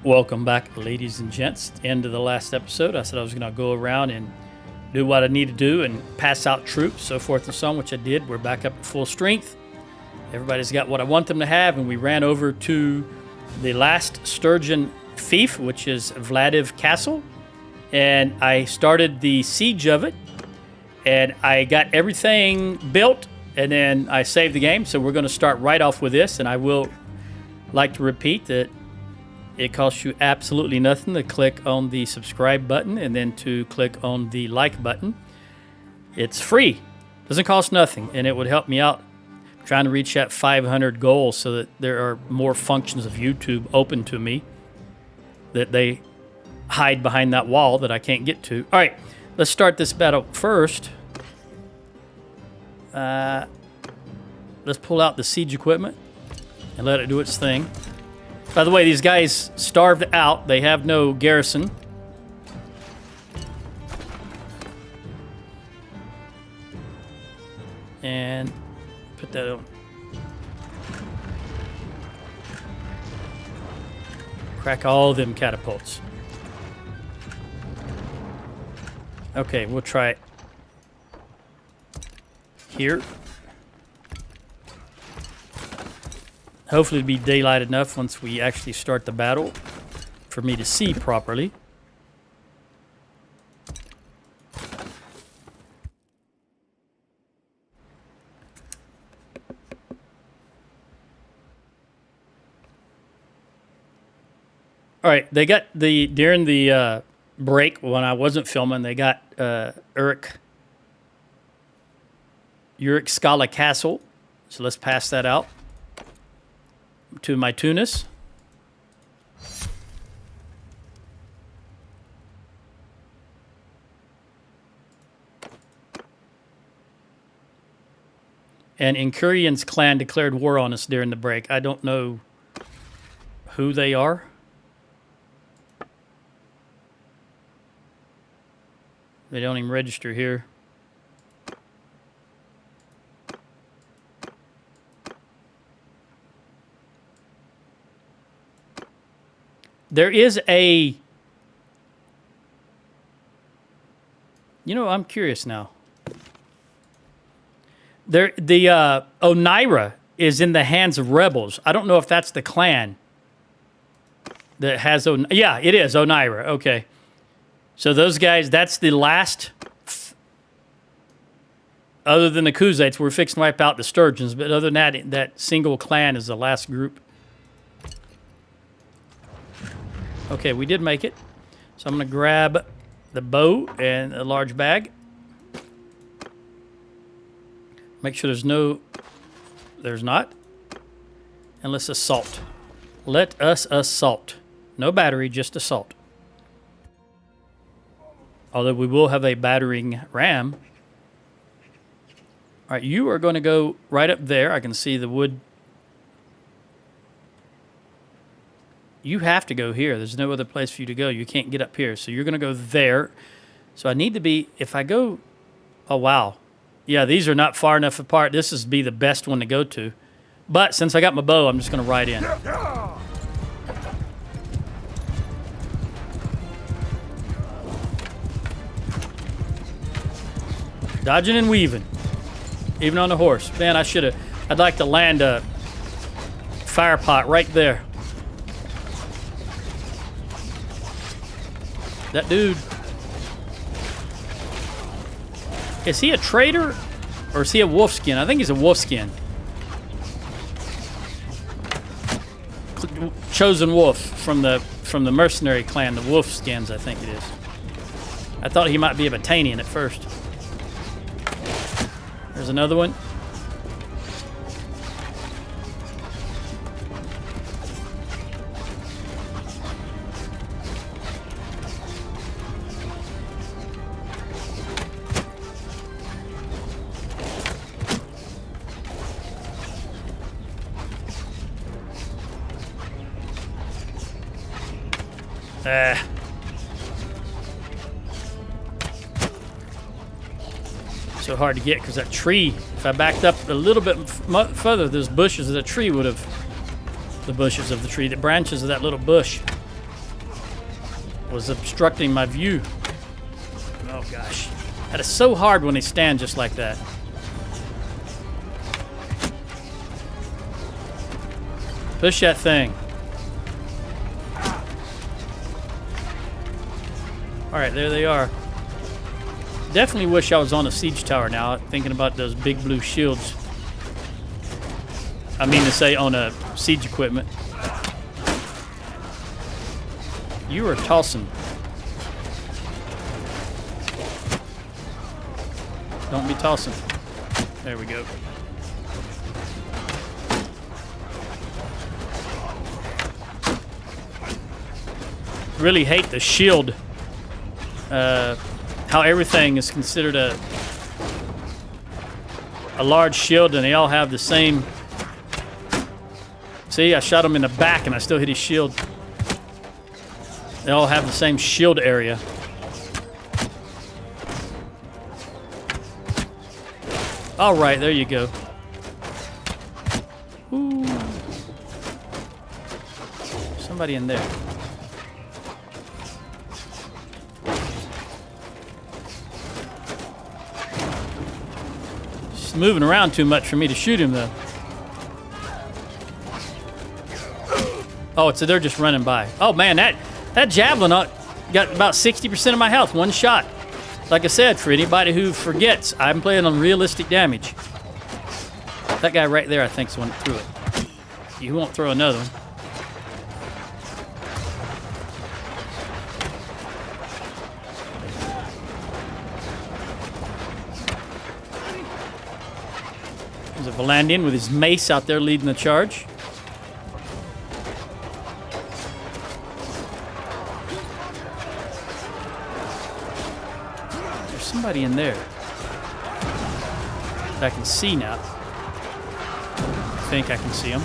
Welcome back, ladies and gents. End of the last episode. I said I was going to go around and do what I need to do and pass out troops, so forth and so on, which I did. We're back up at full strength. Everybody's got what I want them to have, and we ran over to the last Sturgian fief, which is Vladiv Castle, and I started the siege of it, and I got everything built, and then I saved the game. So we're going to start right off with this, and I will like to repeat that it costs you absolutely nothing to click on the subscribe button and then to click on the like button. It's free, doesn't cost nothing, and it would help me out trying to reach that 500 goal so that there are more functions of YouTube open to me that they hide behind that wall that I can't get to. All right, let's start this battle first. Let's pull out the siege equipment and let it do its thing. By the way, these guys starved out. They have no garrison. And put that on. Crack all them catapults. Okay, we'll try it here. Hopefully it'll be daylight enough once we actually start the battle for me to see properly. All right, they got during the break when I wasn't filming, they got Uric Scala Castle. So let's pass that out to my Tunis. And Incurian's clan declared war on us during the break. I don't know who they are. They don't even register here. There is a... You know, I'm curious now. The Onira is in the hands of rebels. I don't know if that's the clan that has... Yeah, it is Onira. Okay. So those guys, that's the last... Other than the Kuzates, we're fixing to wipe out the Sturgians. But other than that, that single clan is the last group. Okay, we did make it. So I'm going to grab the bow and a large bag. Make sure there's no... There's not. And let's assault. Let us assault. No battery, just assault. Although we will have a battering ram. All right, you are going to go right up there. I can see the wood. You have to go here. There's no other place for you to go. You can't get up here. So you're going to go there. So I need to be, if I go, oh, wow. Yeah, these are not far enough apart. This is be the best one to go to. But since I got my bow, I'm just going to ride in. Dodging and weaving. Even on the horse. Man, I'd like to land a fire pot right there. That dude. Is he a traitor? Or is he a wolfskin? I think he's a wolfskin. Chosen wolf from the mercenary clan, the wolfskins, I think it is. I thought he might be a Battanian at first. There's another one. So hard to get because that tree, if I backed up a little bit further, those bushes of the tree would have, the bushes of the tree, the branches of that little bush was obstructing my view. Oh gosh. That is so hard when they stand just like that. Push that thing. Alright, there they are. Definitely wish I was on a siege tower now, thinking about those big blue shields. I mean to say on a siege equipment. You are tossing. Don't be tossing. There we go. Really hate the shield. How everything is considered a large shield and they all have the same. See, I shot him in the back and I still hit his shield. They all have the same shield area. All right, there you go. Ooh. Somebody in there. Just moving around too much for me to shoot him, though. Oh, so they're just running by. Oh, man, that javelin got about 60% of my health, one shot. Like I said, for anybody who forgets, I'm playing on realistic damage. That guy right there, I think, is the one that threw it. You won't throw another one. There's a Valandian with his mace out there leading the charge. Somebody in there that I can see now. I think I can see him.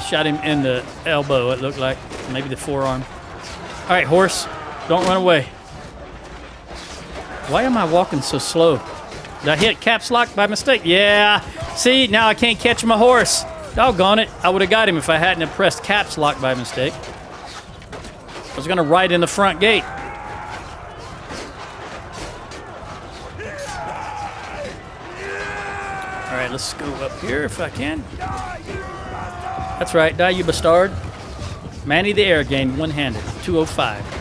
Shot him in the elbow, it looked like. Maybe the forearm. All right, horse. Don't run away. Why am I walking so slow? Did I hit caps lock by mistake? Yeah. See, now I can't catch my horse. Doggone it. I would have got him if I hadn't have pressed caps lock by mistake. I was going to ride in the front gate. All right, let's go up here if I can. That's right. Die, you bastard. Manny the Air gained one-handed. 205.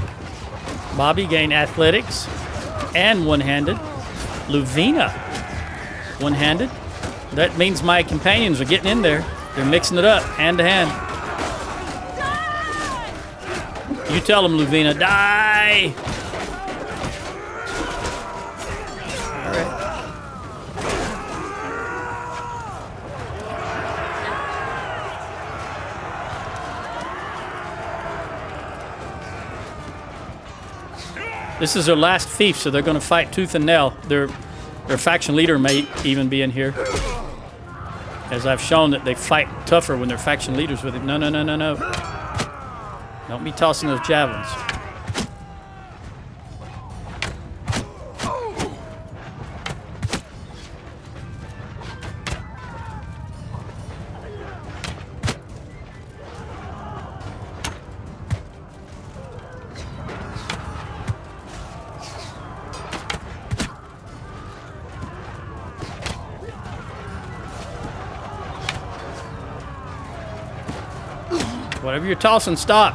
Bobby gained athletics and one-handed. Luvina, one-handed. That means my companions are getting in there. They're mixing it up, hand to hand. You tell them, Luvina, die! All right. This is their last fief, so they're going to fight tooth and nail. Their faction leader may even be in here. As I've shown that they fight tougher when they're faction leaders with it. No, no, no, no, no. Don't be tossing those javelins. Whatever you're tossing, stop.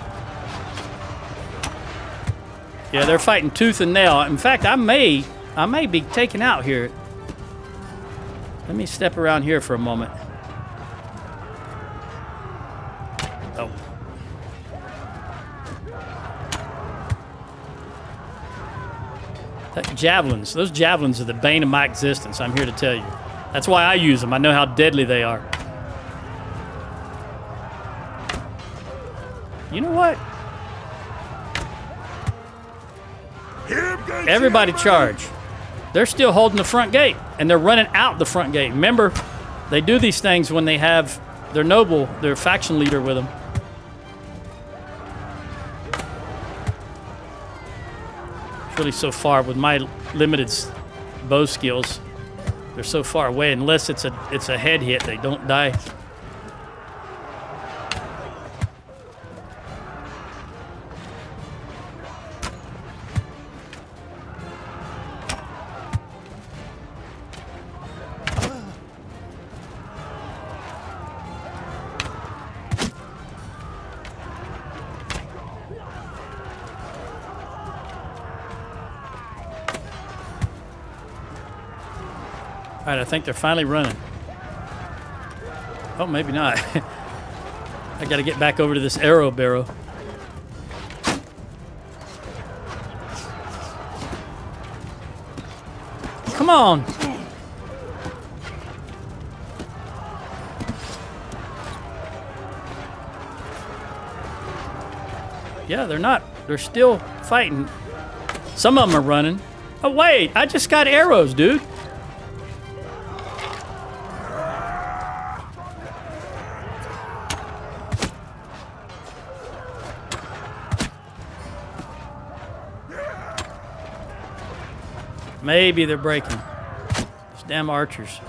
Yeah, they're fighting tooth and nail. In fact, I may be taken out here. Let me step around here for a moment. Oh. Javelins. Those javelins are the bane of my existence, I'm here to tell you. That's why I use them. I know how deadly they are. You know what? Everybody charge. They're still holding the front gate, and they're running out the front gate. Remember, they do these things when they have their noble, their faction leader with them. really so far with my limited bow skills. They're so far away. Unless it's a head hit, they don't die. All right, I think they're finally running. Oh, maybe not. I got to get back over to this arrow barrel. Come on. Yeah, they're not. They're still fighting. Some of them are running. Oh, wait. I just got arrows, dude. Maybe they're breaking. These damn archers.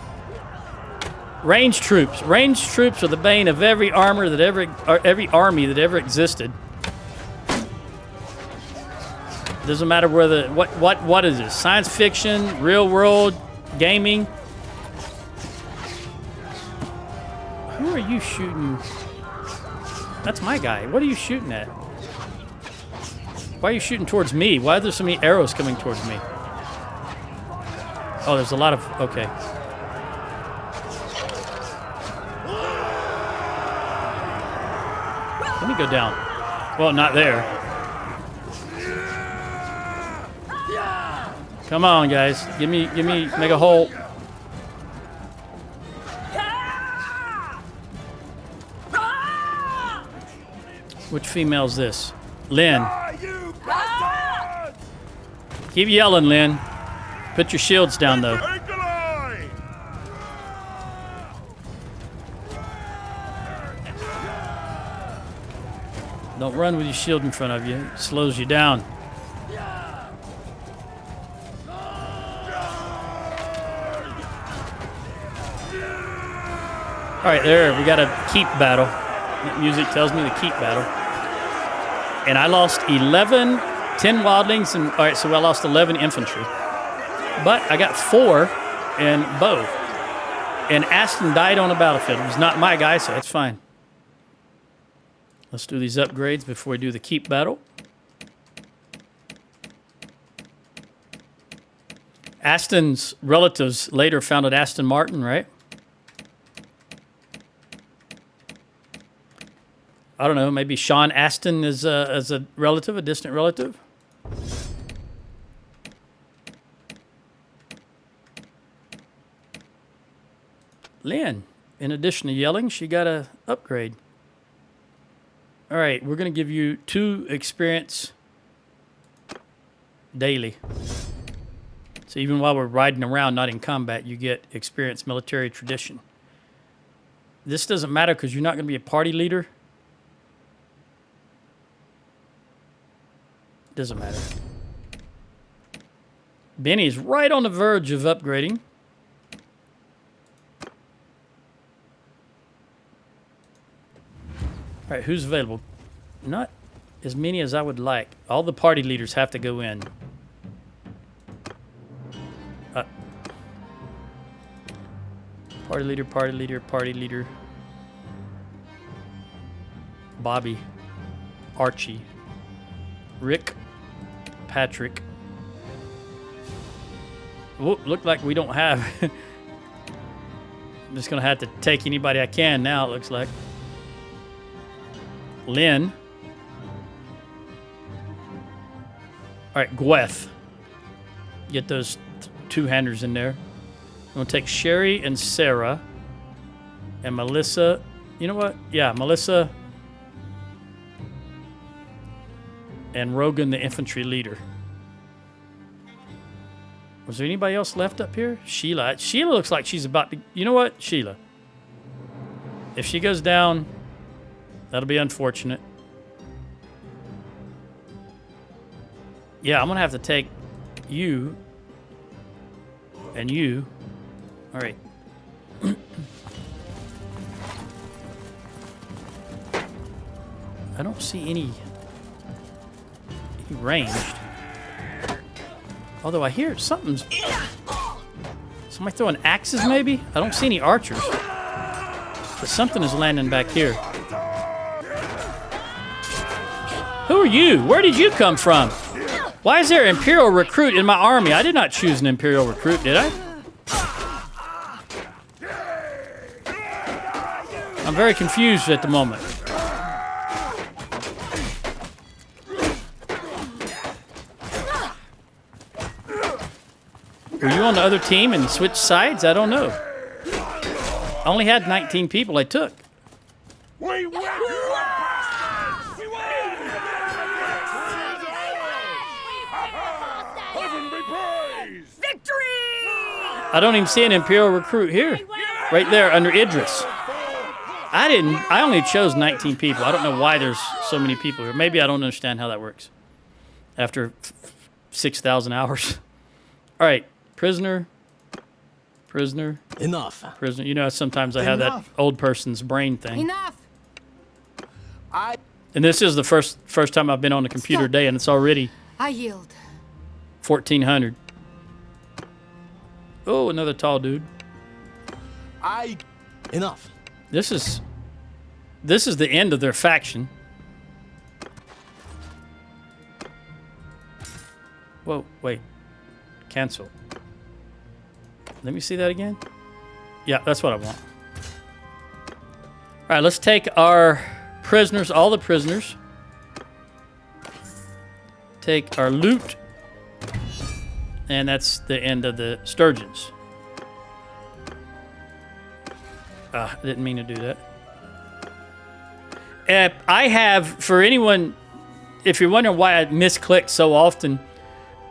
Range troops. Range troops are the bane of every armor that every army that ever existed. Doesn't matter whether what is this? Science fiction, real world, gaming. Who are you shooting? That's my guy. What are you shooting at? Why are you shooting towards me? Why are there so many arrows coming towards me? Oh, there's a lot of... Okay. Let me go down. Well, not there. Come on, guys. Give me, make a hole. Which female's this? Lynn. Keep yelling, Lynn. Put your shields down, though. Don't run with your shield in front of you. It slows you down. All right, there. We got a keep battle. That music tells me the keep battle. And I lost 10 wildlings, and all right, so I lost 11 infantry. But I got 4 in bow. And Aston died on the battlefield. It was not my guy, so that's fine. Let's do these upgrades before we do the keep battle. Aston's relatives later founded Aston Martin, right? I don't know, maybe Sean Aston is a relative, a distant relative? Lynn, in addition to yelling, she got an upgrade. All right, we're going to give you 2 experience daily. So even while we're riding around, not in combat, you get experience military tradition. This doesn't matter because you're not going to be a party leader. Doesn't matter. Benny's right on the verge of upgrading. All right, who's available? Not as many as I would like. All the party leaders have to go in. Party leader, party leader, party leader. Bobby. Archie. Rick. Patrick. Whoop, look like we don't have... I'm just going to have to take anybody I can now, it looks like. Lynn. All right, Gweth. Get those 2-handers in there. I'm going to take Sherry and Sarah and Melissa. You know what? Yeah, Melissa and Rogan, the infantry leader. Was there anybody else left up here? Sheila. Sheila looks like she's about to... You know what? Sheila. If she goes down... That'll be unfortunate. Yeah, I'm going to have to take you and you. All right. I don't see any ranged. Although I hear something's... Somebody throwing axes, maybe? I don't see any archers. But something is landing back here. Who are you? Where did you come from? Why is there an Imperial recruit in my army? I did not choose an Imperial recruit, did I? I'm very confused at the moment. Were you on the other team and switched sides? I don't know. I only had 19 people I took. I don't even see an Imperial recruit here. Right there under Idris. I only chose 19 people. I don't know why there's so many people here. Maybe I don't understand how that works. After 6,000 hours. All right. Prisoner. Enough. Prisoner. You know, sometimes I have that old person's brain thing. Enough. And this is the first time I've been on a computer day, and it's already I yield. 1,400. Oh, another tall dude. Enough. This is the end of their faction. Whoa, wait. Cancel. Let me see that again. Yeah, that's what I want. All right, let's take our prisoners, all the prisoners. Take our loot. And that's the end of the Sturgians. I didn't mean to do that. I have, for anyone, if you're wondering why I misclicked so often,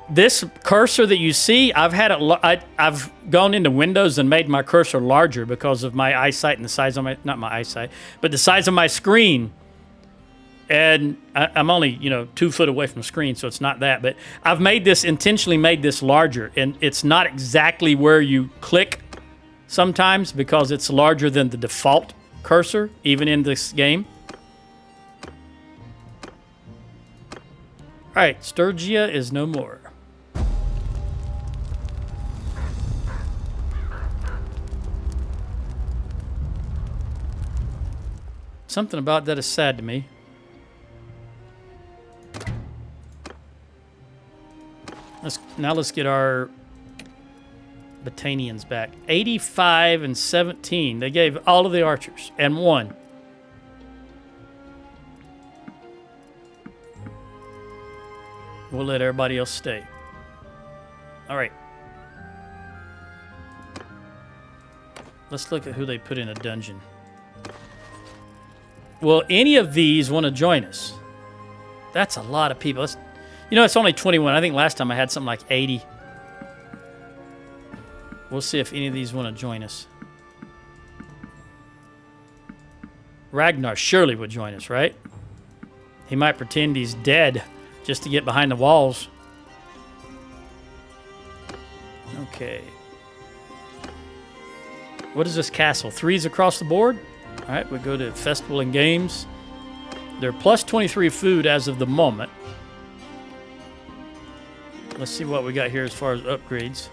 this cursor that you see, I've gone into Windows and made my cursor larger because of my eyesight and the size of my, not my eyesight, but the size of my screen. And I'm only, 2 foot away from the screen, so it's not that. But I've intentionally made this larger, and it's not exactly where you click sometimes because it's larger than the default cursor, even in this game. All right, Sturgia is no more. Something about that is sad to me. Let's get our Battanians back. 85 and 17. They gave all of the archers and 1. We'll let everybody else stay. All right. Let's look at who they put in a dungeon. Will any of these want to join us? That's a lot of people. It's only 21. I think last time I had something like 80. We'll see if any of these want to join us. Ragnar surely would join us, right? He might pretend he's dead just to get behind the walls. Okay. What is this castle? 3s across the board? All right, we go to Festival and Games. They're plus 23 food as of the moment. Let's see what we got here as far as upgrades.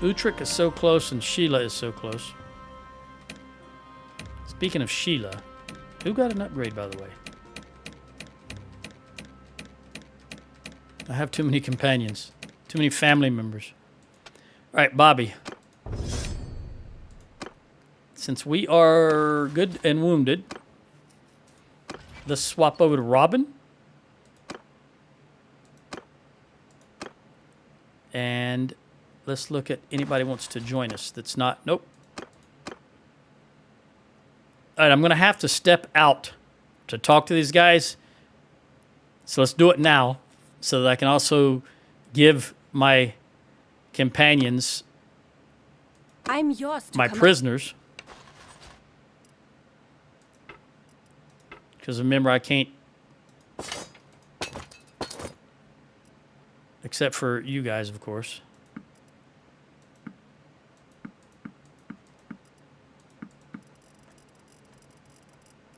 Utrecht is so close and Sheila is so close. Speaking of Sheila, who got an upgrade, by the way? I have too many companions. Too many family members. All right, Bobby. Since we are good and wounded, let's swap over to Robin. And let's look at anybody who wants to join us that's not... Nope. All right, I'm going to have to step out to talk to these guys. So let's do it now so that I can also give my companions, I'm yours to my prisoners, Because remember, I can't... Except for you guys, of course.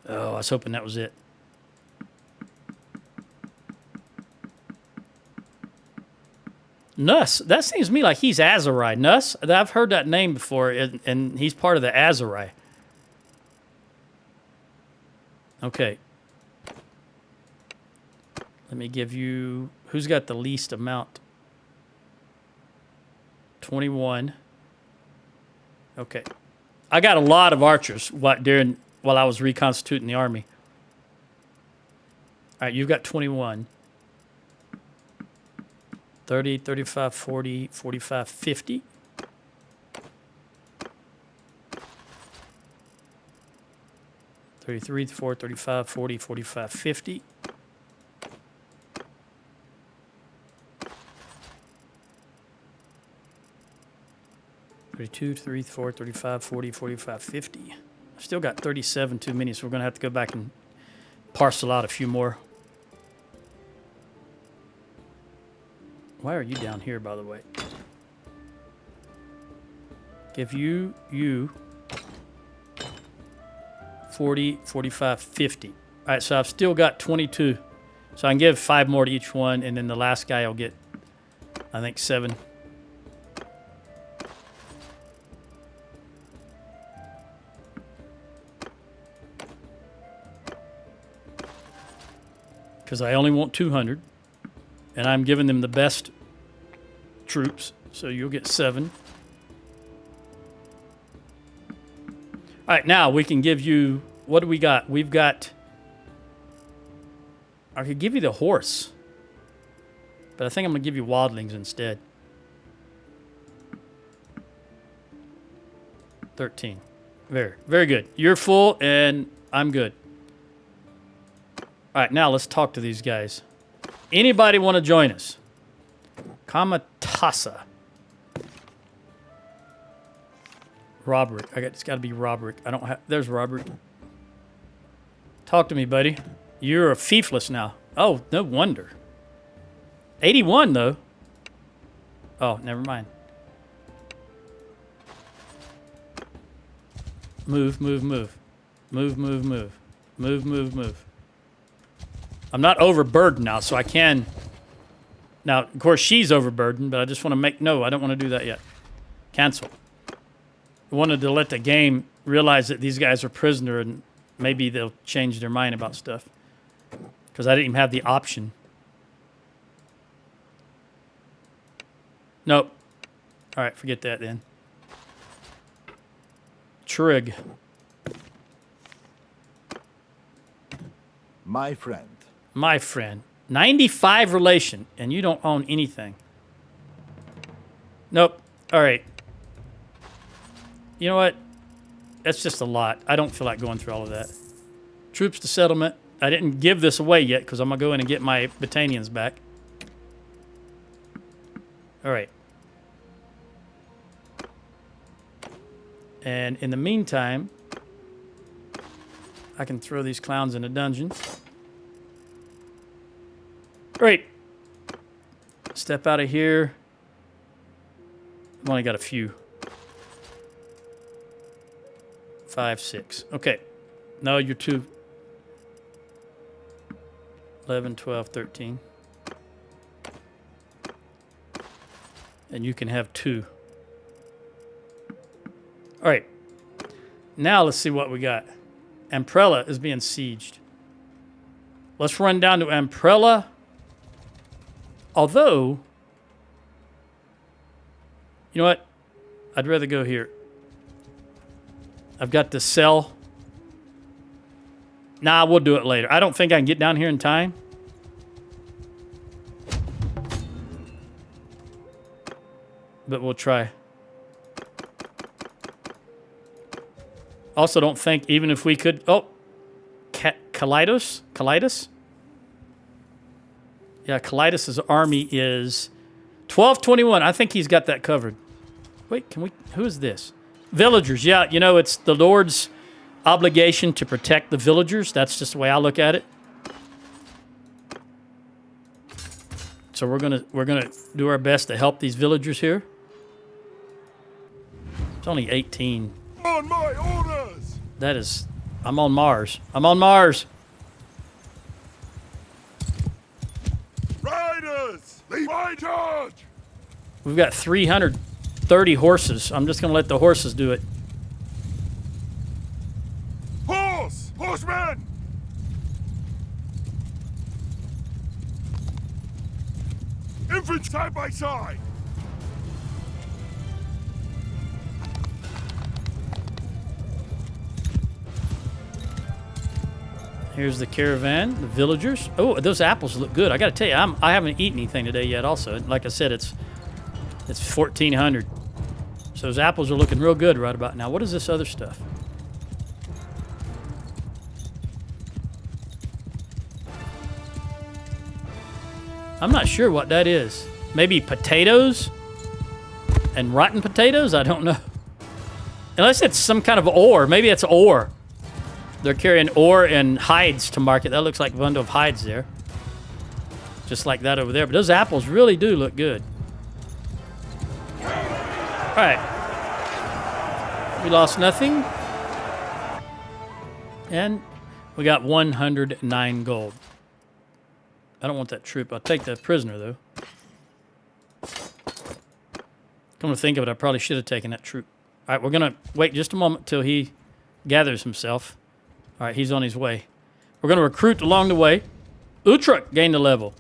Oh, I was hoping that was it. Nuss. That seems to me like he's Azurai. Nuss? I've heard that name before, and he's part of the Azurai. Okay. Let me give you... Who's got the least amount? 21. Okay. I got a lot of archers while I was reconstituting the army. All right, you've got 21. 30, 35, 40, 45, 50. Thirty-three, 34, 35, 40, 45, 50. Thirty-two, 34, 35, 40, 45, 50. I've still got 37 too many, so we're going to have to go back and parcel out a few more. Why are you down here, by the way? Give you 40, 45, 50. All right, so I've still got 22. So I can give 5 more to each one, and then the last guy will get, I think, 7. Because I only want 200. And I'm giving them the best troops, so you'll get 7. All right, now we can give you... What do we got? We've got... I could give you the horse. But I think I'm going to give you wildlings instead. 13. Very, very good. You're full, and I'm good. All right, now let's talk to these guys. Anybody want to join us? Kamatasa. Robert. It's got to be Robert. I don't have... There's Robert. Talk to me, buddy. You're a fiefless now. Oh, no wonder. 81, though. Oh, never mind. Move, move, move. Move, move, move. Move, move, move. I'm not overburdened now, so I can... Now, of course, she's overburdened, but I just want to make... No, I don't want to do that yet. Cancel. I wanted to let the game realize that these guys are prisoner, and maybe they'll change their mind about stuff. Because I didn't even have the option. Nope. All right, forget that then. Trig. My friend. My friend. 95 relation, and you don't own anything. Nope. All right. You know what? That's just a lot. I don't feel like going through all of that. Troops to settlement. I didn't give this away yet because I'm going to go in and get my Battanians back. All right. And in the meantime, I can throw these clowns in a dungeon. Great. Step out of here. I've only got a few. 5, 6. Okay. No, you're 2. 11, 12, 13. And you can have 2. All right. Now let's see what we got. Amprella is being sieged. Let's run down to Amprella. Although, you know what? I'd rather go here. I've got to sell. Nah, we'll do it later. I don't think I can get down here in time. But we'll try. Also, don't think even if we could... Oh, Kaleidos? Kaleidos? Yeah, Kaleidos' army is 1221. I think he's got that covered. Wait, can we... Who is this? Villagers. Yeah, you know, it's the Lord's obligation to protect the villagers. That's just the way I look at it. So we're gonna do our best to help these villagers here. It's only 18. On my orders! That is, I'm on Mars. I'm on Mars. Riders! Lead my charge! We've got 330 horses. I'm just gonna let the horses do it. Horse! Horsemen! Infantry side by side! Here's the caravan, the villagers. Oh, those apples look good. I gotta tell you, I haven't eaten anything today yet. Also, like I said, it's 1400. So those apples are looking real good right about now. What is this other stuff? I'm not sure what that is. Maybe potatoes and rotten potatoes? I don't know. Unless it's some kind of ore. Maybe it's ore. They're carrying ore and hides to market. That looks like a bundle of hides there. Just like that over there. But those apples really do look good. All right. We lost nothing. And we got 109 gold. I don't want that troop. I'll take the prisoner, though. Come to think of it, I probably should have taken that troop. All right, we're going to wait just a moment till he gathers himself. All right, he's on his way. We're going to recruit along the way. Utrecht gained a level.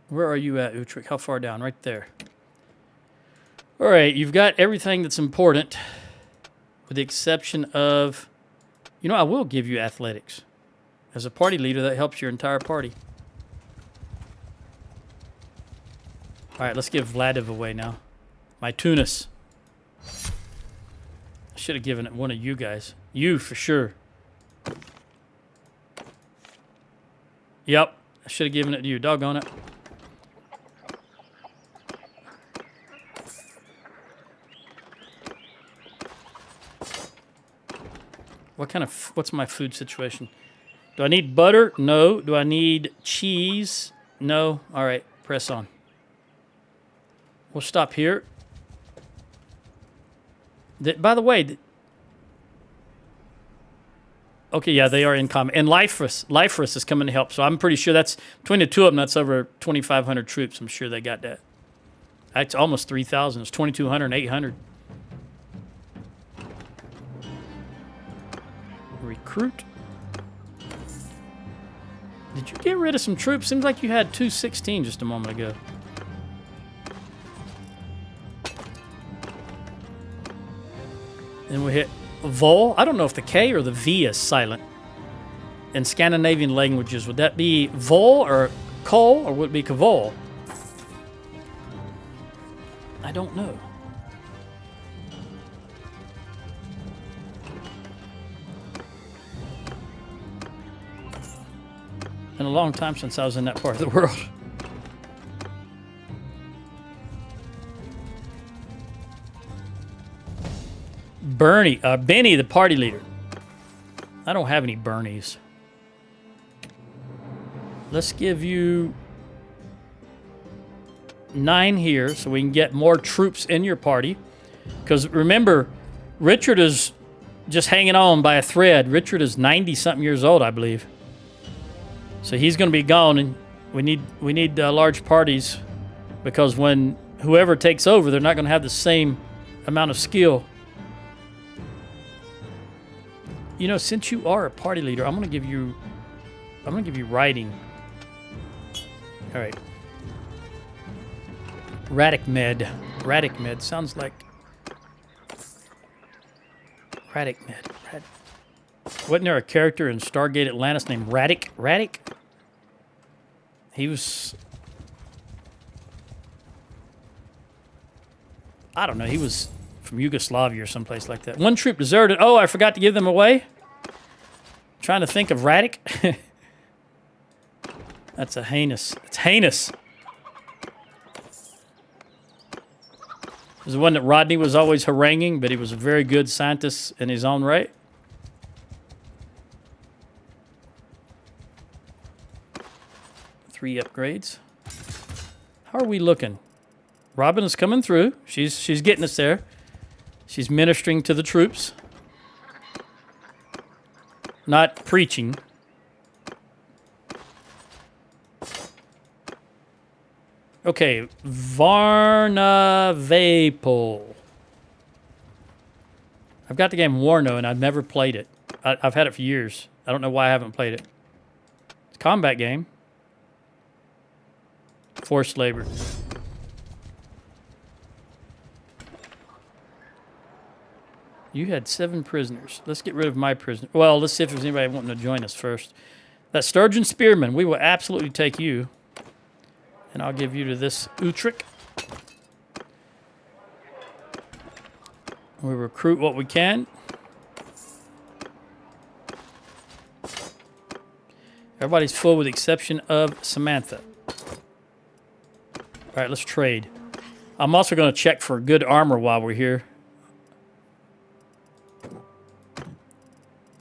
Where are you at, Utrecht? How far down? Right there. All right, you've got everything that's important with the exception of... You know, I will give you athletics. As a party leader, that helps your entire party. All right, let's give Vladiv away now. My Tunis. I should have given it one of you guys. You, for sure. Yep, I should have given it to you. Doggone it. What's my food situation? Do I need butter? No. Do I need cheese? No. All right, press on. We'll stop here. By the way, okay, yeah, they are in common. And Liferus is coming to help, so I'm pretty sure that's, between the two of them, that's over 2,500 troops. I'm sure they got that. That's almost 3,000. It's 2,200 and 800. Recruit. Did you get rid of some troops? Seems like you had 216 just a moment ago. Then we hit Vol. I don't know if the K or the V is silent. In Scandinavian languages, would that be Vol or Kol or would it be Kavol? I don't know. Been a long time since I was in that part of the world. Benny, the party leader. I don't have any Bernies. Let's give you 9 here so we can get more troops in your party. Because remember, Richard is just hanging on by a thread. Richard is 90-something years old, I believe. So he's going to be gone, and we need large parties because when whoever takes over, they're not going to have the same amount of skill. You know, since you are a party leader, I'm going to give you writing. All right. Radicmed. Radicmed sounds like Radicmed. Wasn't there a character in Stargate Atlantis named Radic? Radic? He was... I don't know. He was from Yugoslavia or someplace like that. One troop deserted. Oh, I forgot to give them away. Trying to think of Radic. That's a heinous. It's heinous. was the one that Rodney was always haranguing, but he was a very good scientist in his own right. Three upgrades. How are we looking? Robin is coming through. She's getting us there. She's ministering to the troops. Not preaching. Okay, Varnavapol. I've got the game Warno, and I've never played it. I've had it for years. I don't know why I haven't played it. It's a combat game. Forced labor. You had 7 prisoners. Let's get rid of my prisoner. Well, let's see if there's anybody wanting to join us first. That Sturgeon Spearman, we will absolutely take you. And I'll give you to this Utrecht. We recruit what we can. Everybody's full with the exception of Samantha. All right, let's trade. I'm also going to check for good armor while we're here.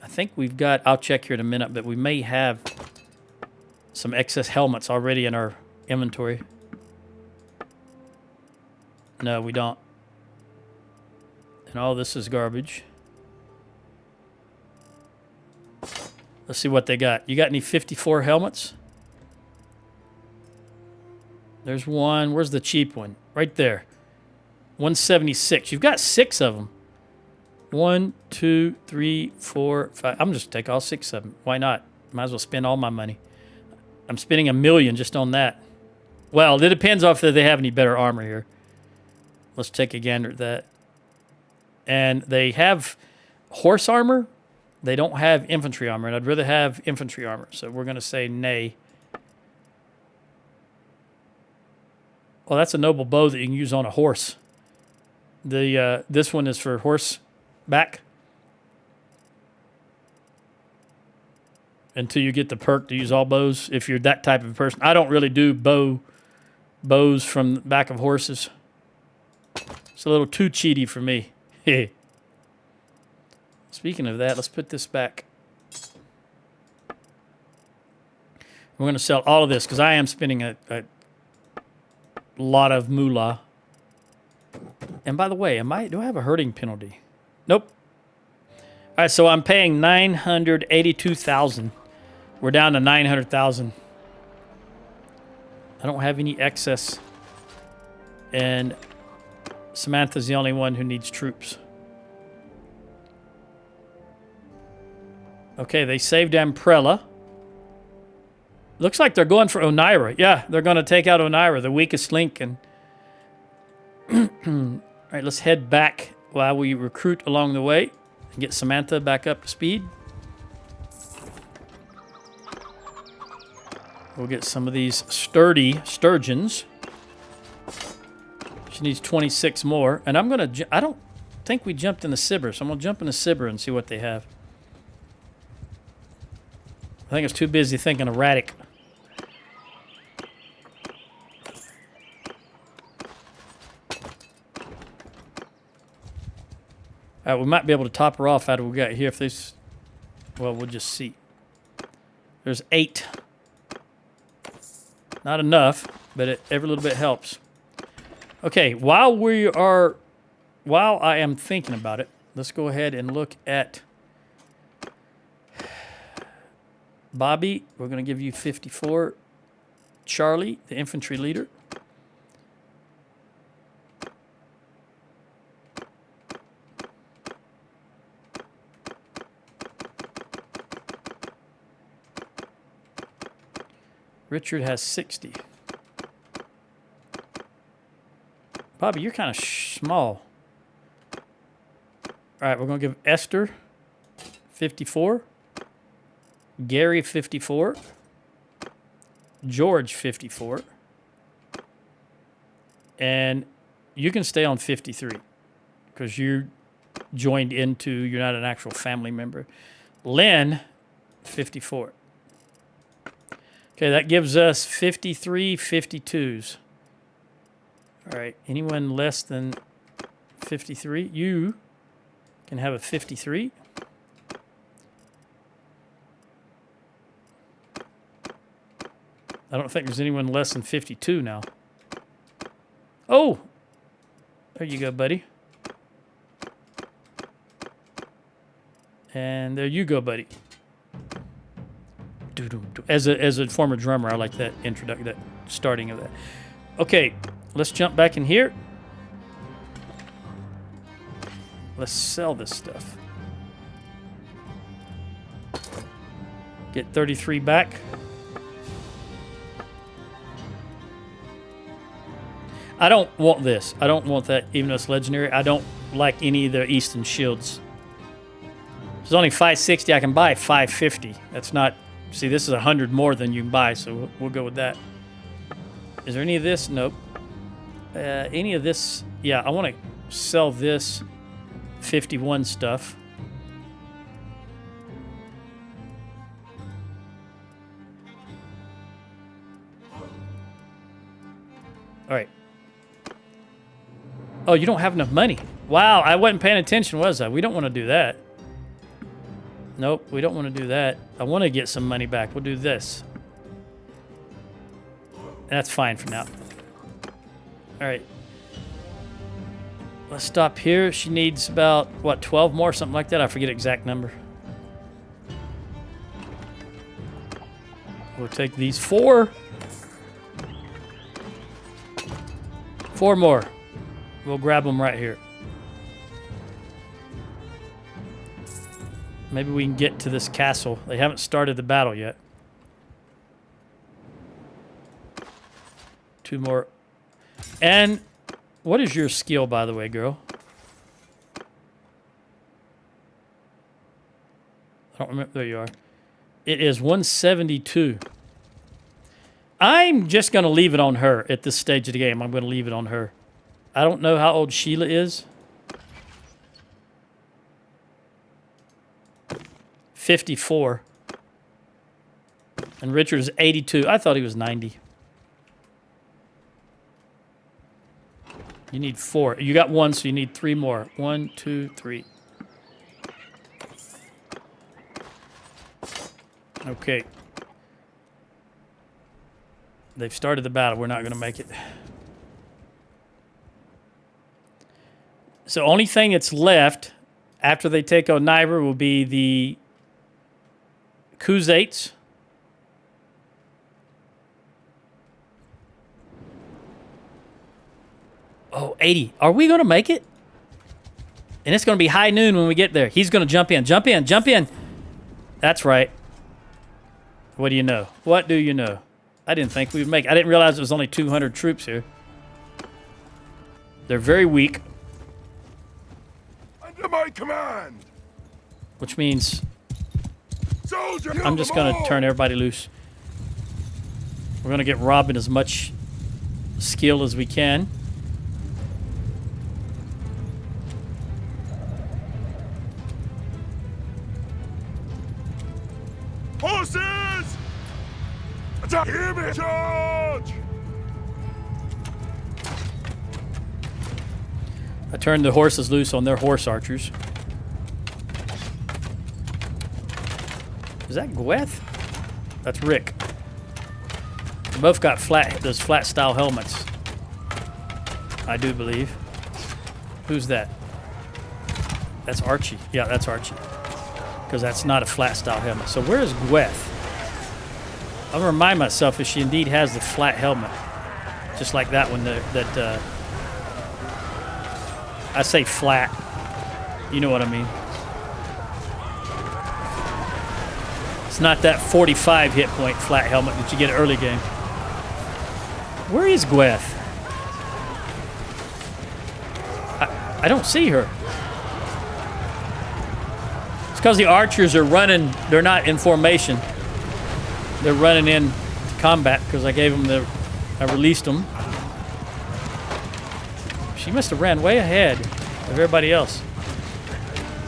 I think we've got, I'll check here in a minute, but we may have some excess helmets already in our inventory. No, we don't. And all this is garbage. Let's see what they got. You got any 54 helmets? There's one. Where's the cheap one? Right there. 176. You've got 6 of them. 1, 2, 3, 4, 5. I'm just take all 6 of them. Why not? Might as well spend all my money. I'm spending $1 million just on that. Well, it depends on if they have any better armor here. Let's take a gander at that. And they have horse armor. They don't have infantry armor, and I'd rather have infantry armor. So we're going to say nay. Well, that's a noble bow that you can use on a horse. This one is for horseback. Until you get the perk to use all bows, if you're that type of person. I don't really do bows from the back of horses. It's a little too cheaty for me. Speaking of that, let's put this back. We're going to sell all of this because I am spending a lot of moolah. And by the way, do I have a herding penalty? Nope. All right, so I'm paying $982,000. We're down to 900,000. I don't have any excess. And Samantha's the only one who needs troops. Okay, they saved Amprella. Looks like they're going for Onira. Yeah, they're going to take out Onira, the weakest link. And all right, let's head back while we recruit along the way and get Samantha back up to speed. We'll get some of these sturdy sturgeons. She needs 26 more. And I'm going to... I don't think we jumped in the Sibber, so I'm going to jump in the Sibber and see what they have. I think it's too busy thinking of Radic. All right, we might be able to top her off out of what we got here. If there's... Well, we'll just see. There's 8. Not enough, but every little bit helps. Okay, while I am thinking about it, let's go ahead and look at Bobby. We're going to give you 54. Charlie, the infantry leader. Richard has 60. Bobby, you're kind of small. All right, we're going to give Esther 54. Gary 54. George 54. And you can stay on 53 because you're joined into, you're not an actual family member. Lynn 54. Okay, that gives us 53 52s. All right, anyone less than 53. You can have a 53. I don't think there's anyone less than 52 now. Oh! There you go, buddy. And there you go, buddy. As a former drummer, I like that that starting of that. Okay, let's jump back in here. Let's sell this stuff. Get 33 back. I don't want this. I don't want that, even though it's legendary. I don't like any of the Eastern shields. There's only 560. I can buy 550. That's not... See, this is 100 more than you can buy, so we'll go with that. Is there any of this? Nope. Any of this? Yeah, I want to sell this 51 stuff. All right. Oh, you don't have enough money. Wow, I wasn't paying attention, was I? We don't want to do that. Nope, we don't want to do that. I want to get some money back. We'll do this. That's fine for now. All right. Let's stop here. She needs about, what, 12 more? Something like that. I forget the exact number. We'll take these 4. 4 more. We'll grab them right here. Maybe we can get to this castle. They haven't started the battle yet. 2 more. And what is your skill, by the way, girl? I don't remember. There you are. It is 172. I'm just going to leave it on her at this stage of the game. I'm going to leave it on her. I don't know how old Sheila is. 54. And Richard is 82. I thought he was 90. You need 4. You got 1, so you need 3 more. 1, 2, 3. Okay. They've started the battle. We're not going to make it. So only thing that's left after they take on Nyber will be the Khuzaits. Oh, 80. Are we going to make it? And it's going to be high noon when we get there. He's going to jump in. Jump in. Jump in. That's right. What do you know? What do you know? I didn't think we would make it. I didn't realize it was only 200 troops here. They're very weak. Under my command. Which means Soldier, I'm just going to turn everybody loose. We're going to get Robin as much skill as we can. Horses! Attack him! Charge! I turned the horses loose on their horse archers. Is that Gweth? That's Rick. They both got those flat style helmets. I do believe. Who's that? That's Archie. Yeah, that's Archie. Because that's not a flat style helmet. So where is Gweth? I'm going to remind myself if she indeed has the flat helmet. Just like that one that I say flat. You know what I mean. It's not that 45 hit point flat helmet that you get early game. Where is Gweth? I don't see her. It's because the archers are running. They're not in formation. They're running in to combat because I gave them I released them. She must have ran way ahead of everybody else.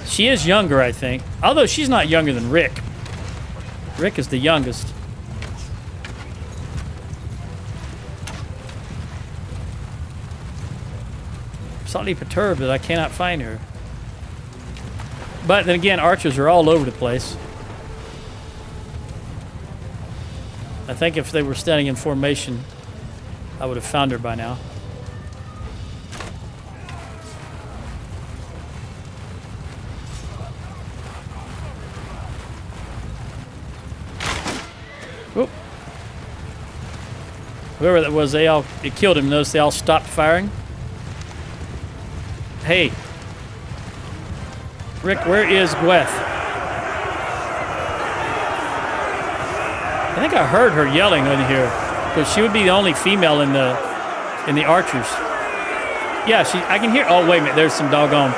She is younger, I think. Although she's not younger than Rick. Rick is the youngest. slightly perturbed that I cannot find her. But then again, archers are all over the place. I think if they were standing in formation, I would have found her by now. Whoop. Whoever that was, it killed him. Notice they all stopped firing. Hey. Rick, where is Gweth? I think I heard her yelling in here, because she would be the only female in the archers. Yeah, I can hear. Oh wait a minute, there's some doggone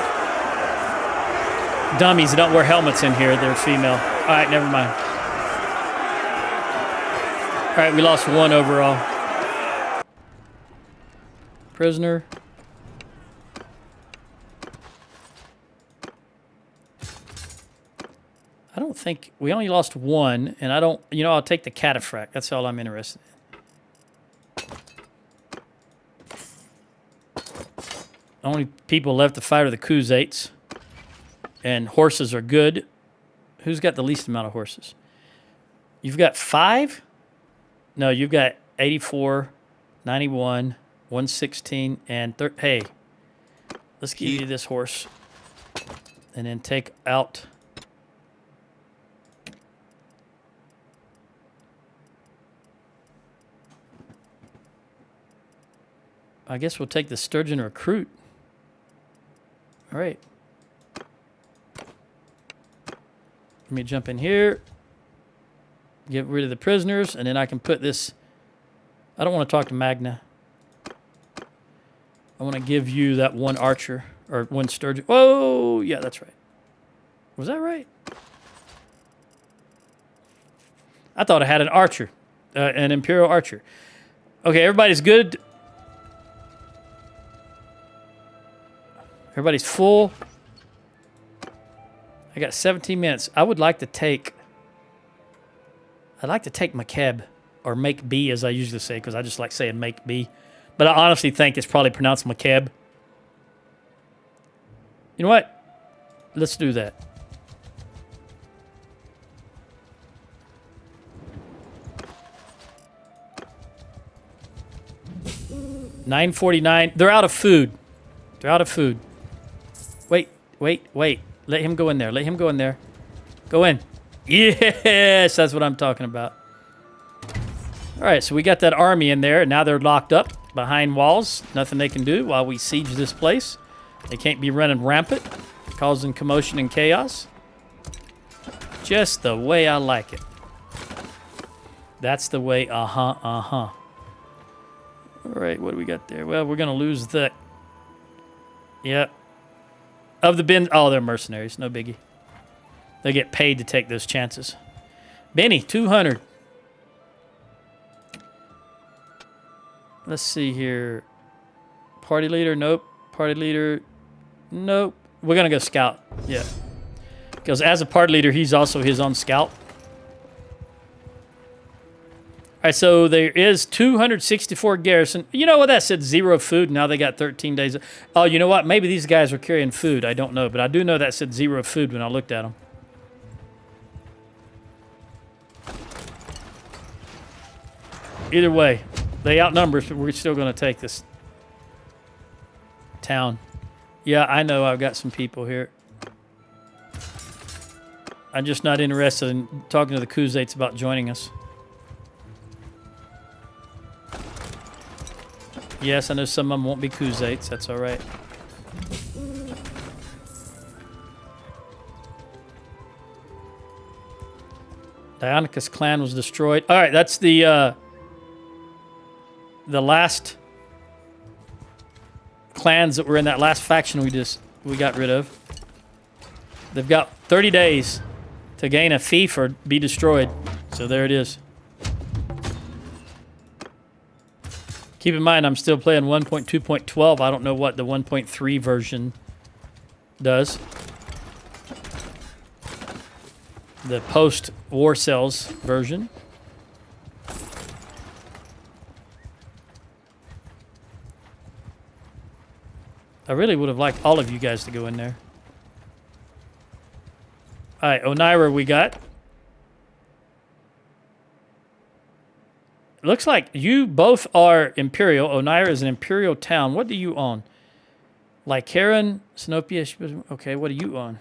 dummies that don't wear helmets in here. They're female. All right, never mind. All right, we lost one overall. Prisoner. I don't think we only lost one, and I don't. You know, I'll take the cataphract. That's all I'm interested in. Only people left to fight are the Khuzaits, and horses are good. Who's got the least amount of horses? You've got 5? No, you've got 84, 91, 116, and hey, let's give you this horse, and then take out. I guess we'll take the Sturgian recruit. All right. Let me jump in here. Get rid of the prisoners, and then I can put this. I don't want to talk to Magna. I want to give you that one archer, or one Sturgian. Whoa, yeah, that's right. Was that right? I thought I had an archer, an Imperial archer. Okay, everybody's good. Everybody's full. I got 17 minutes. I would like to take... I'd like to take Makeb, or Make B, as I usually say, because I just like saying Make B. But I honestly think it's probably pronounced Makeb. You know what? Let's do that. $9.49. They're out of food. They're out of food. Wait. Let him go in there. Let him go in there. Go in. Yes, that's what I'm talking about. All right, so we got that army in there, and now they're locked up behind walls. Nothing they can do while we siege this place. They can't be running rampant, causing commotion and chaos. Just the way I like it. That's the way, All right, what do we got there? Well, we're going to lose that. Yep. Of the bin... Oh, they're mercenaries. No biggie. They get paid to take those chances. Benny, 200. Let's see here. Party leader, nope. Party leader, nope. We're going to go scout. Yeah. Because as a party leader, he's also his own scout. All right, so there is 264 garrison. You know what? That said 0 food. Now they got 13 days. Oh, you know what? Maybe these guys are carrying food. I don't know. But I do know that said 0 food when I looked at them. Either way, they outnumber us, but we're still going to take this town. Yeah, I know I've got some people here. I'm just not interested in talking to the Khuzaits about joining us. Yes, I know some of them won't be Khuzaits. That's all right. Dionychus clan was destroyed. All right, that's the last clans that were in that last faction we got rid of. They've got 30 days to gain a fief or be destroyed. So there it is. Keep in mind, I'm still playing 1.2.12. I don't know what the 1.3 version does. The post-war cells version. I really would have liked all of you guys to go in there. All right, Onira we got. It looks like you both are Imperial. Onira is an Imperial town. What do you own? Lycaran, Sinopia. Okay, what do you own?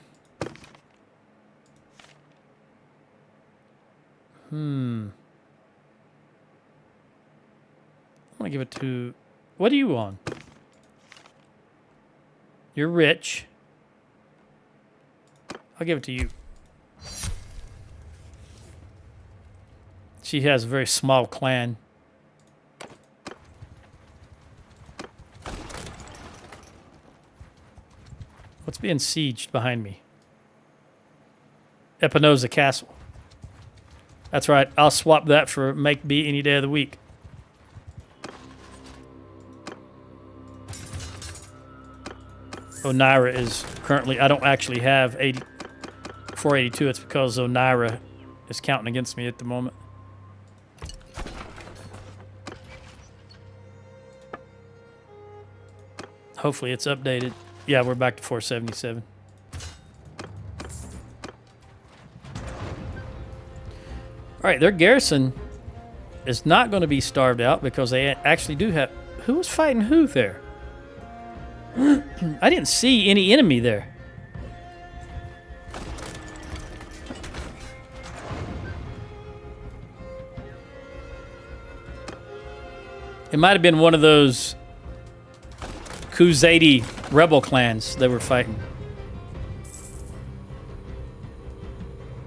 I'm going to give it to... What do you own? You're rich. I'll give it to you. She has a very small clan. What's being sieged behind me? Epinosa Castle. That's right. I'll swap that for make B any day of the week. Onira is currently... I don't actually have 482. It's because Onira is counting against me at the moment. Hopefully it's updated. Yeah, we're back to 477. All right, their garrison is not going to be starved out because they actually do have... Who was fighting who there? I didn't see any enemy there. It might have been one of those Khuzadi rebel clans they were fighting.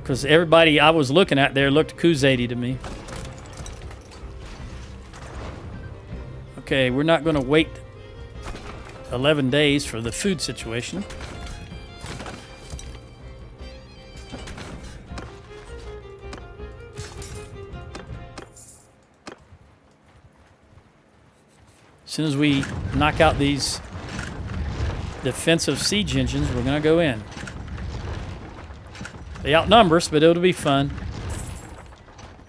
Because everybody I was looking at there looked Khuzadi to me. Okay, we're not going to wait 11 days for the food situation. As soon as we knock out these defensive siege engines, we're going to go in. They outnumber us, but it'll be fun.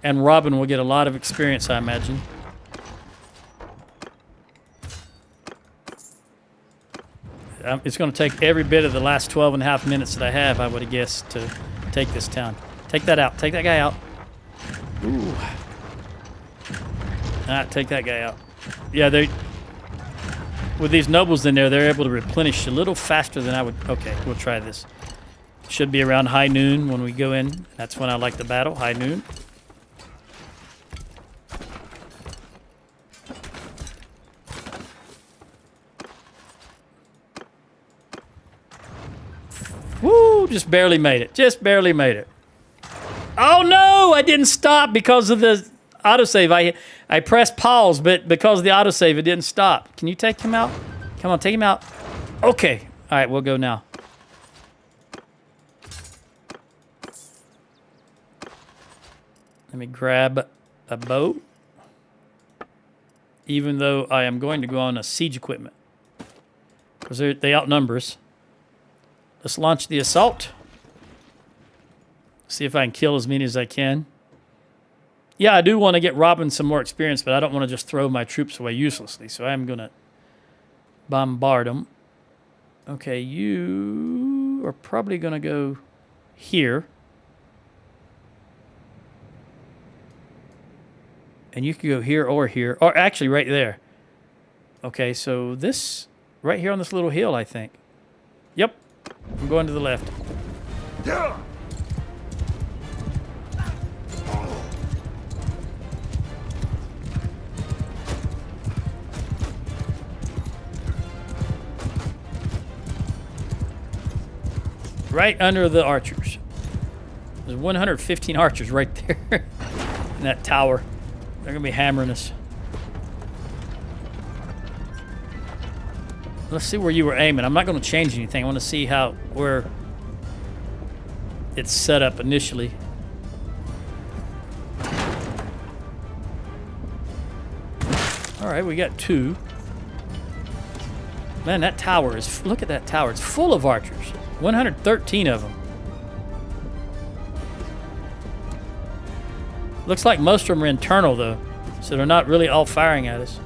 And Robin will get a lot of experience, I imagine. It's going to take every bit of the last 12 and a half minutes that I have, I would have guessed, to take this town. Take that out. Take that guy out. Ooh. All right, take that guy out. Yeah, they... With these nobles in there, they're able to replenish a little faster than I would... Okay, we'll try this. Should be around high noon when we go in. That's when I like the battle, high noon. Woo, just barely made it. Just barely made it. Oh no, I didn't stop because of the autosave. I pressed pause, but because of the autosave, it didn't stop. Can you take him out? Come on, take him out. Okay. All right, we'll go now. Let me grab a boat. Even though I am going to go on a siege equipment. Because they outnumber us. Let's launch the assault. See if I can kill as many as I can. Yeah, I do want to get Robin some more experience, but I don't want to just throw my troops away uselessly. So I'm going to bombard them. Okay, you are probably going to go here. And you could go here, or actually right there. Okay, so this, right here on this little hill, I think. Yep, I'm going to the left. Yeah. Right under the archers. There's 115 archers right there in that tower. They're going to be hammering us. Let's see where you were aiming. I'm not going to change anything. I want to see where it's set up initially. All right, we got 2. Man, that tower is... Look at that tower. It's full of archers. 113 of them. Looks like most of them are internal, though. So they're not really all firing at us.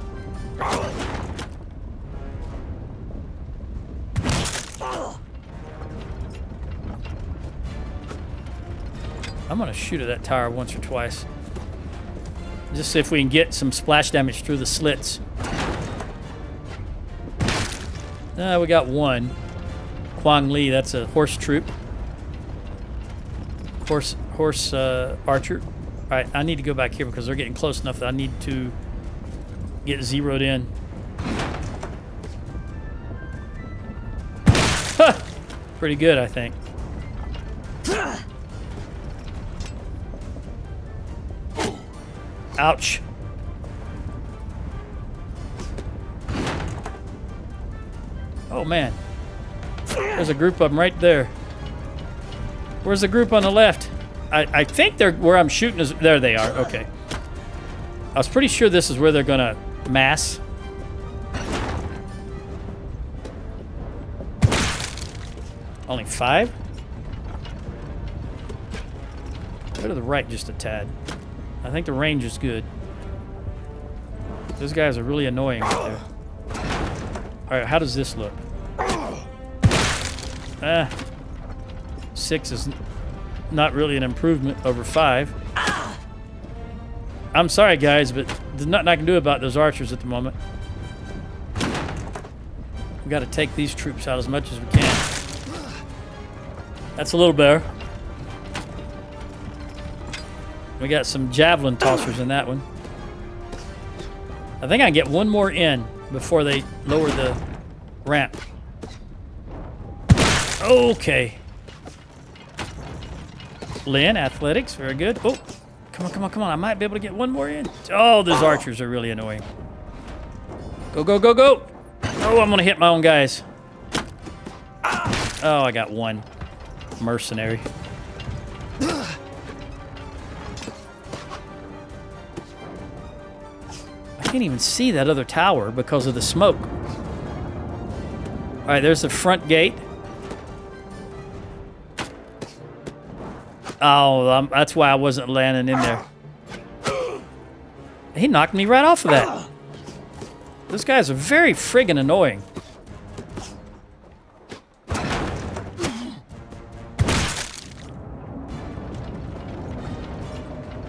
I'm going to shoot at that tower once or twice. Just see if we can get some splash damage through the slits. We got one. Quang Li, that's a horse troop. Horse archer. All right, I need to go back here because they're getting close enough that I need to get zeroed in. Huh! Pretty good, I think. Ouch. Oh, man. There's a group of them right there. Where's the group on the left? I think they're where I'm shooting is... There they are. Okay. I was pretty sure this is where they're going to mass. Only 5? Go to the right just a tad. I think the range is good. Those guys are really annoying right there. Alright, how does this look? 6 is not really an improvement over 5. I'm sorry, guys, but there's nothing I can do about those archers at the moment. We've got to take these troops out as much as we can. That's a little better. We got some javelin tossers in that one. I think I can get one more in before they lower the ramp. Okay. Lynn, athletics, very good. Oh, come on, come on, come on. I might be able to get one more in. Oh, those archers are really annoying. Go, go, go, go. Oh, I'm going to hit my own guys. Oh, I got one. Mercenary. I can't even see that other tower because of the smoke. All right, there's the front gate. Oh, that's why I wasn't landing in there. He knocked me right off of that. Those guys are very friggin' annoying.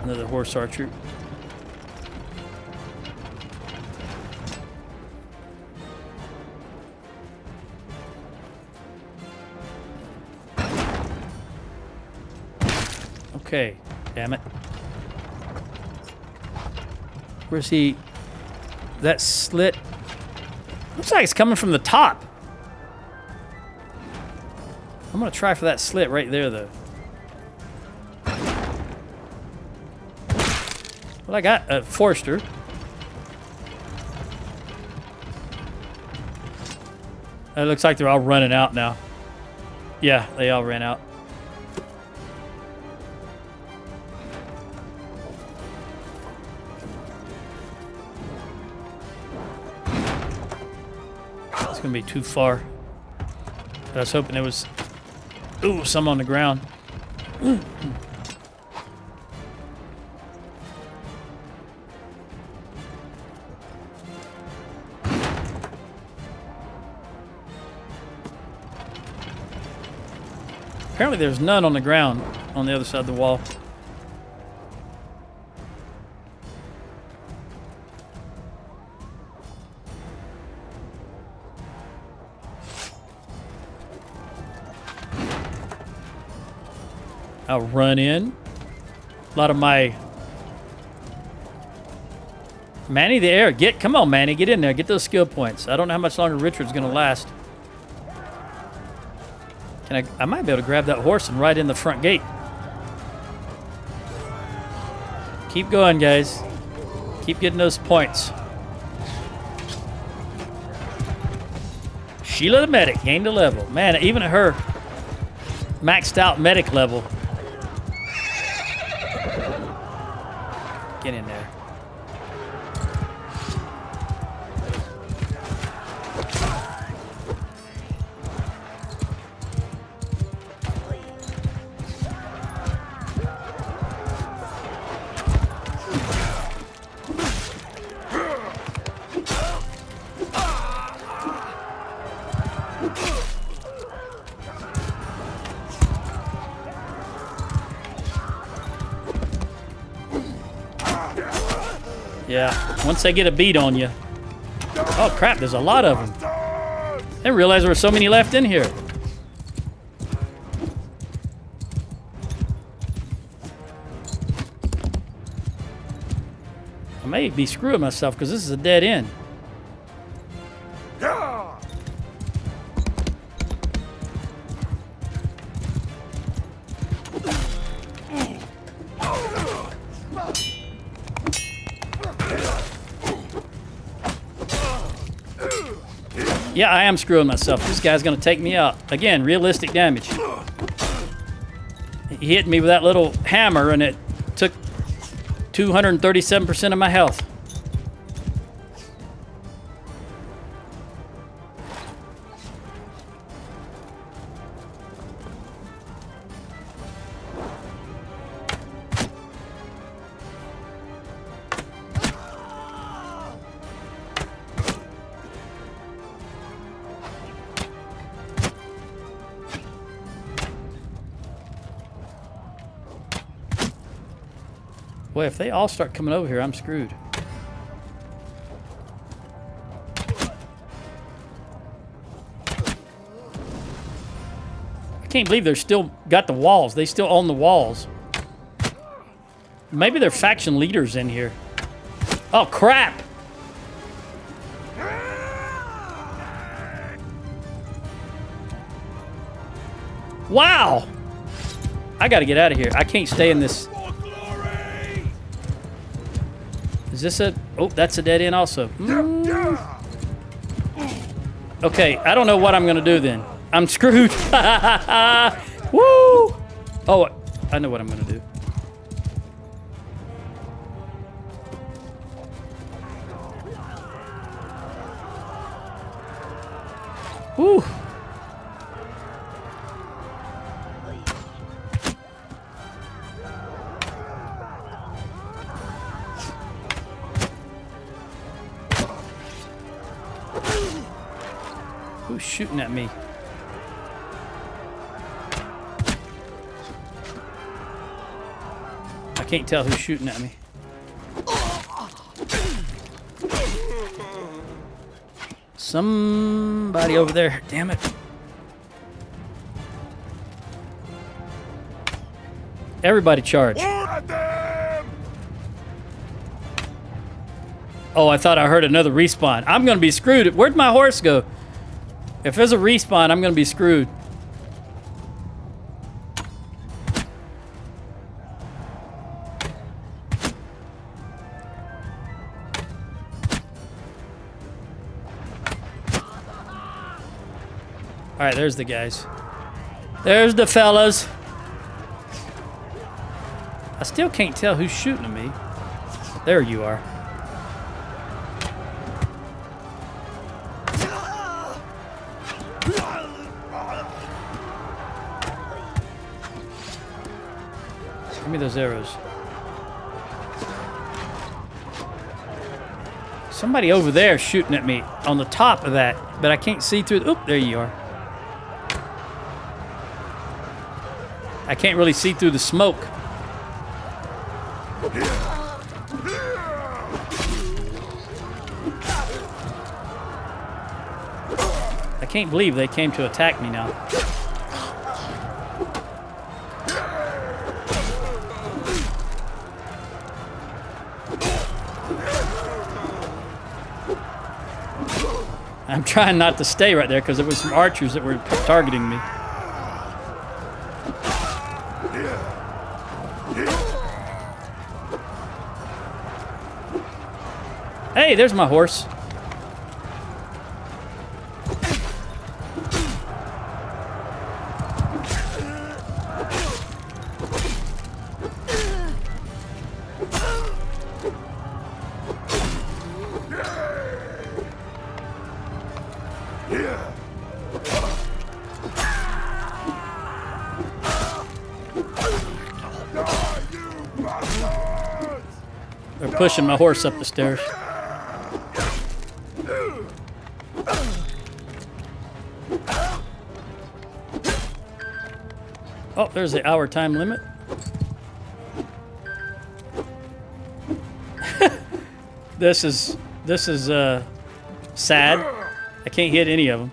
Another horse archer. Okay, damn it. Where's he? That slit. Looks like it's coming from the top. I'm gonna try for that slit right there, though. Well, I got a Forester. It looks like they're all running out now. Yeah, they all ran out. It's gonna be too far. But I was hoping it was... Ooh, some on the ground. Apparently there's none on the ground on the other side of the wall. I'll run in. A lot of my... Manny the air. Come on, Manny. Get in there. Get those skill points. I don't know how much longer Richard's going to last. I might be able to grab that horse and ride in the front gate. Keep going, guys. Keep getting those points. Sheila the medic gained a level. Man, even at her maxed out medic level. Get in there. Yeah, once they get a beat on you. Oh crap, there's a lot of them. I didn't realize there were so many left in here. I may be screwing myself because this is a dead end. Yeah, I am screwing myself. This guy's gonna take me out. Again, realistic damage. He hit me with that little hammer and it took 237% of my health. Boy, if they all start coming over here, I'm screwed. I can't believe they're still got the walls. They still own the walls. Maybe they're faction leaders in here. Oh, crap! Wow! I gotta get out of here. I can't stay in this. Is this a... Oh, that's a dead end also. Okay, I don't know what I'm going to do then. I'm screwed. Woo! Oh, I know what I'm going to do. Woo! Who's shooting at me? I can't tell who's shooting at me. Somebody over there. Damn it. Everybody charge. Oh, I thought I heard another respawn. I'm going to be screwed. Where'd my horse go? If there's a respawn, I'm going to be screwed. All right, there's the guys. There's the fellas. I still can't tell who's shooting at me. There you are. Give me those arrows. Somebody over there shooting at me on the top of that, but I can't see through. Oop, there you are. I can't really see through the smoke. I can't believe they came to attack me now. I'm trying not to stay right there because there was some archers that were targeting me. Hey, there's my horse. They're pushing my horse up the stairs. Oh, there's the hour time limit. This is sad. I can't hit any of them.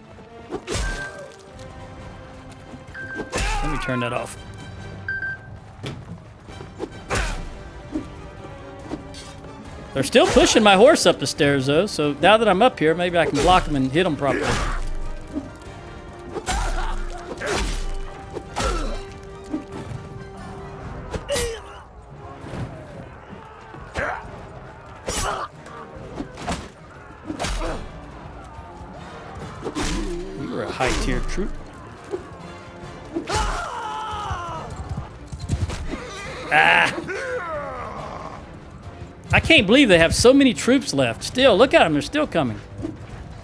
Let me turn that off. They're still pushing my horse up the stairs, though, so now that I'm up here, maybe I can block them and hit them properly. You're a high-tier troop. Ah! I can't believe they have so many troops left. Still, look at them. They're still coming.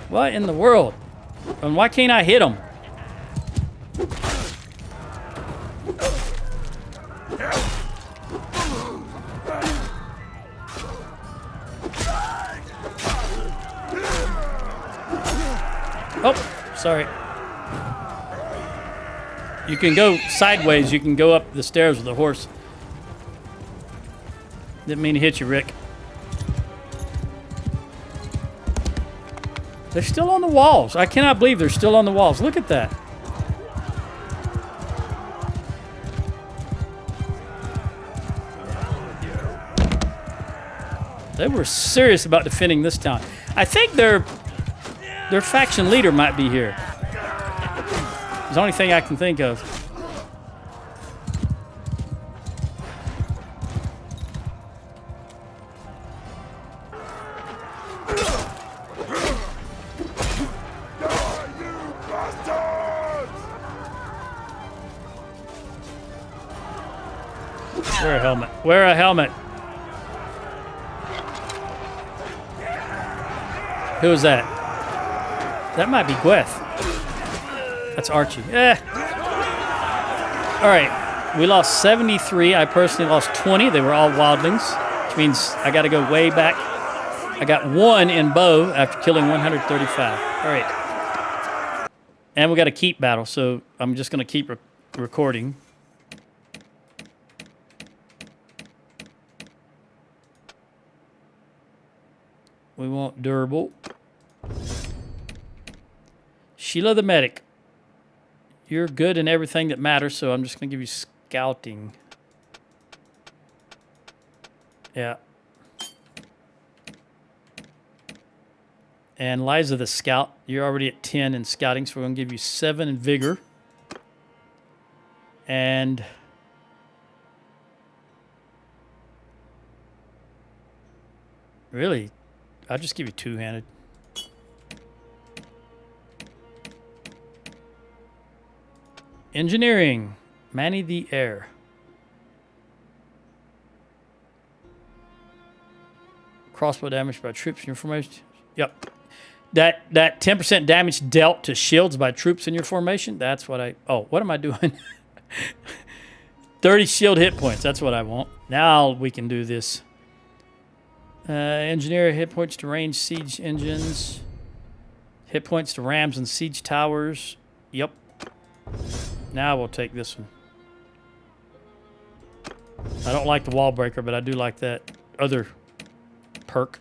What in the world? And why can't I hit them? Oh, sorry. You can go sideways. You can go up the stairs with a horse. Didn't mean to hit you, Rick. They're still on the walls. I cannot believe they're still on the walls. Look at that. They were serious about defending this town. I think their faction leader might be here. It's the only thing I can think of. Wear a helmet. Wear a helmet. Who is that? That might be Gweth. That's Archie. All right. We lost 73. I personally lost 20. They were all wildlings, which means I got to go way back. I got 1 in bow after killing 135. All right. And we got a keep battle, so I'm just going to keep recording. We want durable. Sheila the medic. You're good in everything that matters, so I'm just going to give you scouting. Yeah. And Liza the scout. You're already at 10 in scouting, so we're going to give you 7 in vigor. And really, I'll just give you 2-handed. Engineering. Manny the air. Crossbow damage by troops in your formation. Yep. That 10% damage dealt to shields by troops in your formation. That's what I... Oh, what am I doing? 30 shield hit points. That's what I want. Now we can do this. Engineer hit points to range siege engines. Hit points to rams and siege towers. Yep. Now we'll take this one. I don't like the wall breaker, but I do like that other perk.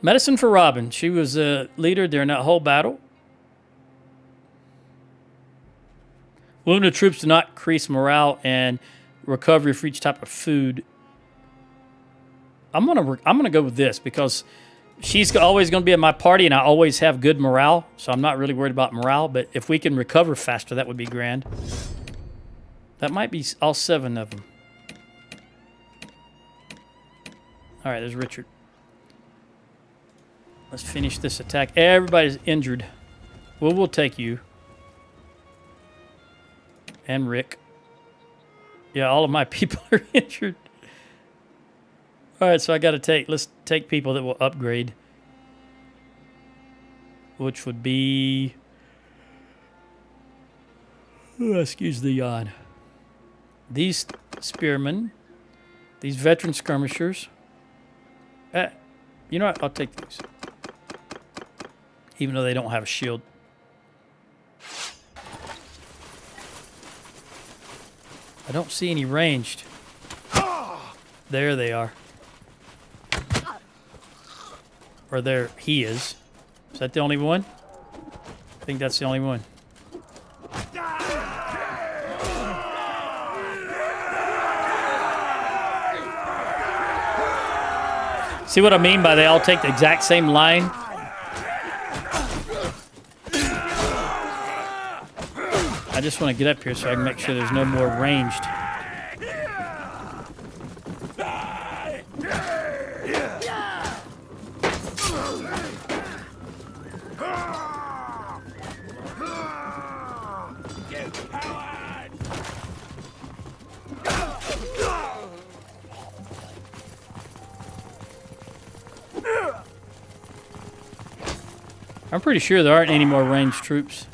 Medicine for Robin. She was a leader during that whole battle. Wounded troops do not increase morale and recovery for each type of food. I'm gonna go with this because she's always going to be in my party, and I always have good morale, so I'm not really worried about morale. But if we can recover faster, that would be grand. That might be all 7 of them. All right, there's Richard. Let's finish this attack. Everybody's injured. Well, we'll take you. And Rick. Yeah, all of my people are injured. All right, so I got to take... Let's take people that will upgrade. Which would be... Oh, excuse the yawn. These spearmen. These veteran skirmishers. You know what? I'll take these. Even though they don't have a shield. I don't see any ranged. There they are. Or there he is. Is that the only one? I think that's the only one. See what I mean by they all take the exact same line? I just want to get up here so I can make sure there's no more ranged. I'm pretty sure there aren't any more ranged troops.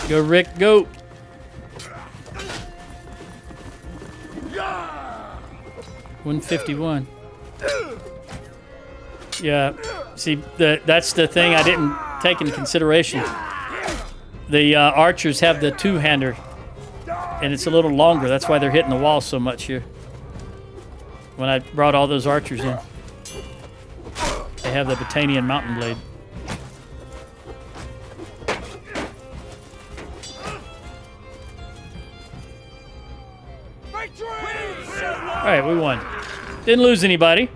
Go, Rick, go. 151. Yeah, see, that's the thing I didn't take into consideration. The archers have the two-hander, and it's a little longer. That's why they're hitting the wall so much here. When I brought all those archers in, they have the Battanian mountain blade. All right, we won. Didn't lose anybody.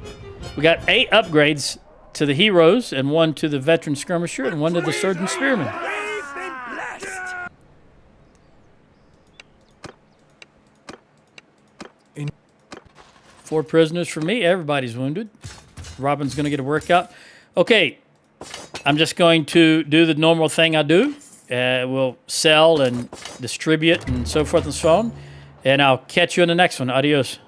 We got 8 upgrades to the heroes, and 1 to the veteran skirmisher, and 1 to the surgeon spearman. 4 prisoners for me. Everybody's wounded. Robin's going to get a workout. Okay, I'm just going to do the normal thing I do. We'll sell and distribute and so forth and so on. And I'll catch you in the next one. Adios.